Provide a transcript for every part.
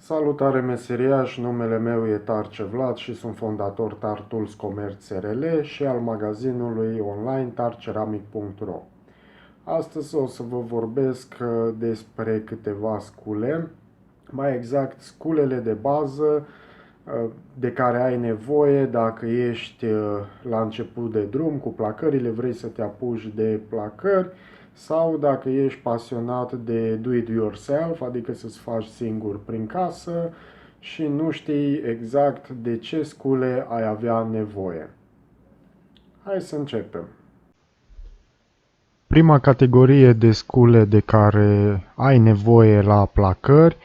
Salutare meseriaș, numele meu e Tarce Vlad și sunt fondator Tartools Comerț SRL și al magazinului online tarceramic.ro. Astăzi o să vă vorbesc despre câteva scule, mai exact sculele de bază de care ai nevoie dacă ești la început de drum cu placările, vrei să te apuci de placări sau dacă ești pasionat de do-it-yourself, adică să-ți faci singur prin casă și nu știi exact de ce scule ai avea nevoie. Hai să începem. Prima categorie de scule de care ai nevoie la placări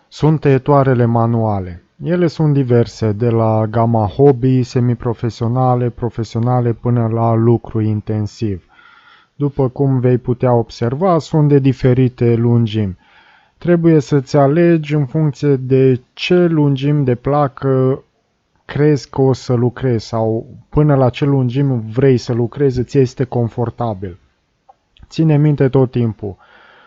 sunt tăietoarele manuale. Ele sunt diverse, de la gama hobby, semiprofesionale, profesionale până la lucru intensiv. După cum vei putea observa, sunt de diferite lungimi. Trebuie să-ți alegi în funcție de ce lungimi de placă crezi că o să lucrezi sau până la ce lungimi vrei să lucrezi, îți este confortabil. Ține minte tot timpul,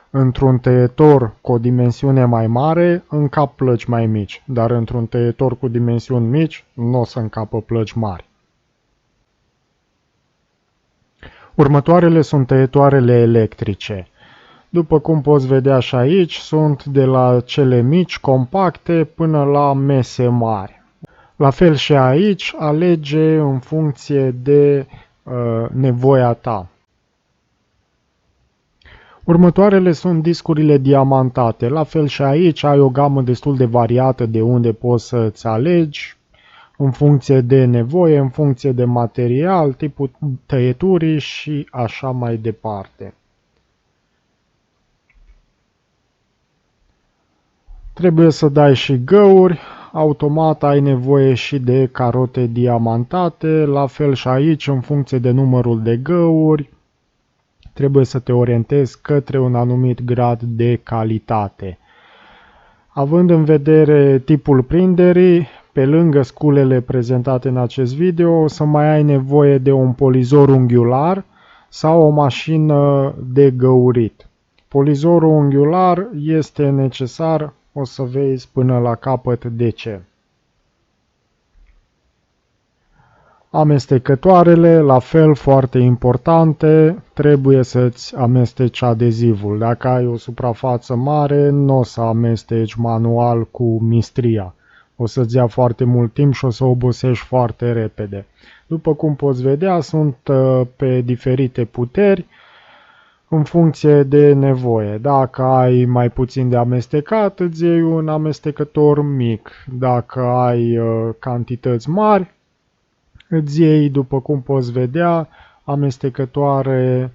într-un tăietor cu o dimensiune mai mare încap plăci mai mici, dar într-un tăietor cu dimensiuni mici nu o să încapă plăci mari. Următoarele sunt tăietoarele electrice. După cum poți vedea și aici, sunt de la cele mici, compacte, până la mese mari. La fel și aici, alege în funcție de nevoia ta. Următoarele sunt discurile diamantate. La fel și aici ai o gamă destul de variată de unde poți să-ți alegi în funcție de nevoie, în funcție de material, tipul tăieturii și așa mai departe. Trebuie să dai și găuri. Automat ai nevoie și de carote diamantate. La fel și aici, în funcție de numărul de găuri, trebuie să te orientezi către un anumit grad de calitate. Având în vedere tipul prinderii, pe lângă sculele prezentate în acest video, o să mai ai nevoie de un polizor unghiular sau o mașină de găurit. Polizorul unghiular este necesar, o să vezi până la capăt de ce. Amestecătoarele, la fel, foarte importante, trebuie să-ți amesteci adezivul. Dacă ai o suprafață mare, nu o să amesteci manual cu mistria. O să-ți ia foarte mult timp și o să obosești foarte repede. După cum poți vedea, sunt pe diferite puteri în funcție de nevoie. Dacă ai mai puțin de amestecat, îți iei un amestecător mic. Dacă ai cantități mari, îți iei, după cum poți vedea, amestecătoare,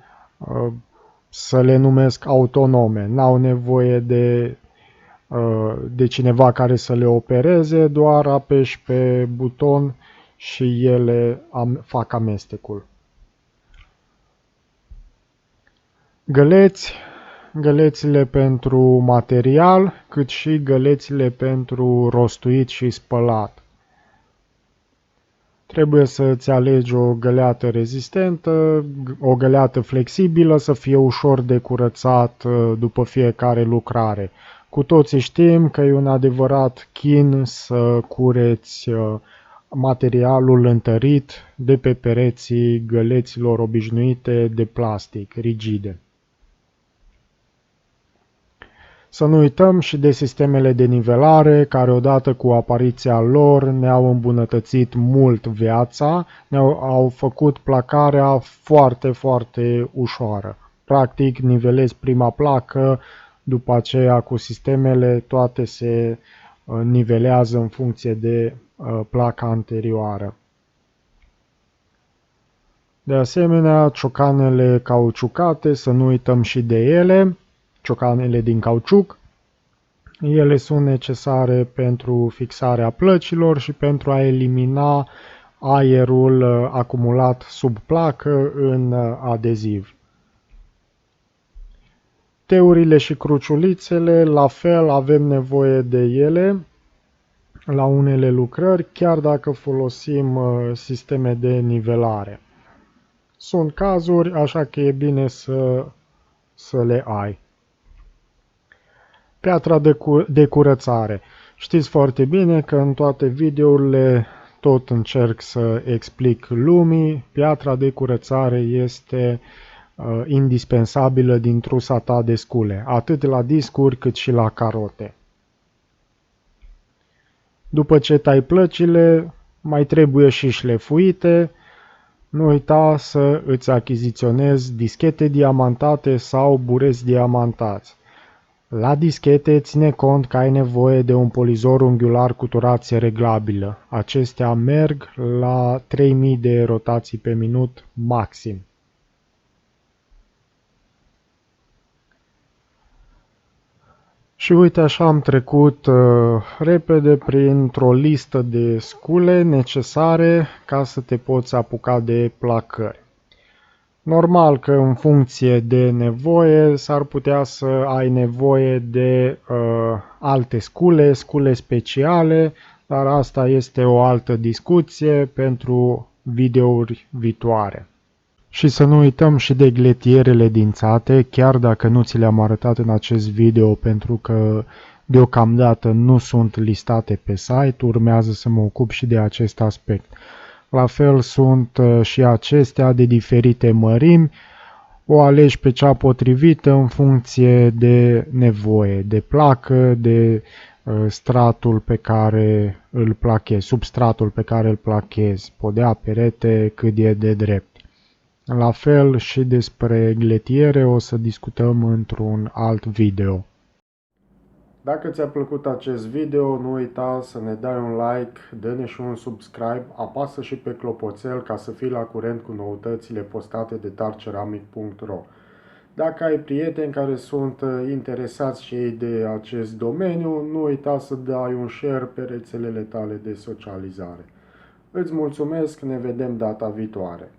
să le numesc autonome. N-au nevoie de cineva care să le opereze, doar apeși pe buton și ele fac amestecul. Găleți, gălețile pentru material, cât și gălețile pentru rostuit și spălat. Trebuie să-ți alegi o găleată rezistentă, o găleată flexibilă, să fie ușor de curățat după fiecare lucrare. Cu toții știm că e un adevărat chin să cureți materialul întărit de pe pereții găleților obișnuite de plastic, rigide. Să nu uităm și de sistemele de nivelare, care odată cu apariția lor ne-au îmbunătățit mult viața, ne-au făcut placarea foarte, foarte ușoară. Practic, nivelezi prima placă, după aceea cu sistemele toate se nivelează în funcție de placa anterioară. De asemenea, ciocanele cauciucate, să nu uităm și de ele. Ciocanele din cauciuc. Ele sunt necesare pentru fixarea plăcilor și pentru a elimina aerul acumulat sub placă în adeziv. Teurile și cruciulițele, la fel, avem nevoie de ele la unele lucrări, chiar dacă folosim sisteme de nivelare. Sunt cazuri, așa că e bine să le ai. Piatra de curățare. Știți foarte bine că în toate videourile tot încerc să explic lumii, piatra de curățare este indispensabilă din trusa ta de scule, atât la discuri cât și la carote. După ce tai plăcile, mai trebuie și șlefuite. Nu uita să îți achiziționezi dischete diamantate sau bureți diamantați. La dischete ține cont că ai nevoie de un polizor unghiular cu turație reglabilă. Acestea merg la 3000 de rotații pe minut maxim. Și uite așa am trecut repede printr-o listă de scule necesare ca să te poți apuca de placări. Normal că în funcție de nevoie s-ar putea să ai nevoie de alte scule, scule speciale, dar asta este o altă discuție pentru videouri viitoare. Și să nu uităm și de gletierele dințate, chiar dacă nu ți le-am arătat în acest video pentru că deocamdată nu sunt listate pe site, urmează să mă ocup și de acest aspect. La fel sunt și acestea de diferite mărimi, o alegi pe cea potrivită în funcție de nevoie, de placă, de stratul pe care îl plachezi, substratul pe care îl plachezi, podea, perete, cât e de drept. La fel și despre gletiere o să discutăm într-un alt video. Dacă ți-a plăcut acest video, nu uita să ne dai un like, dă-ne și un subscribe, apasă și pe clopoțel ca să fii la curent cu noutățile postate de tarceramic.ro. Dacă ai prieteni care sunt interesați și ei de acest domeniu, nu uita să dai un share pe rețelele tale de socializare. Îți mulțumesc, ne vedem data viitoare!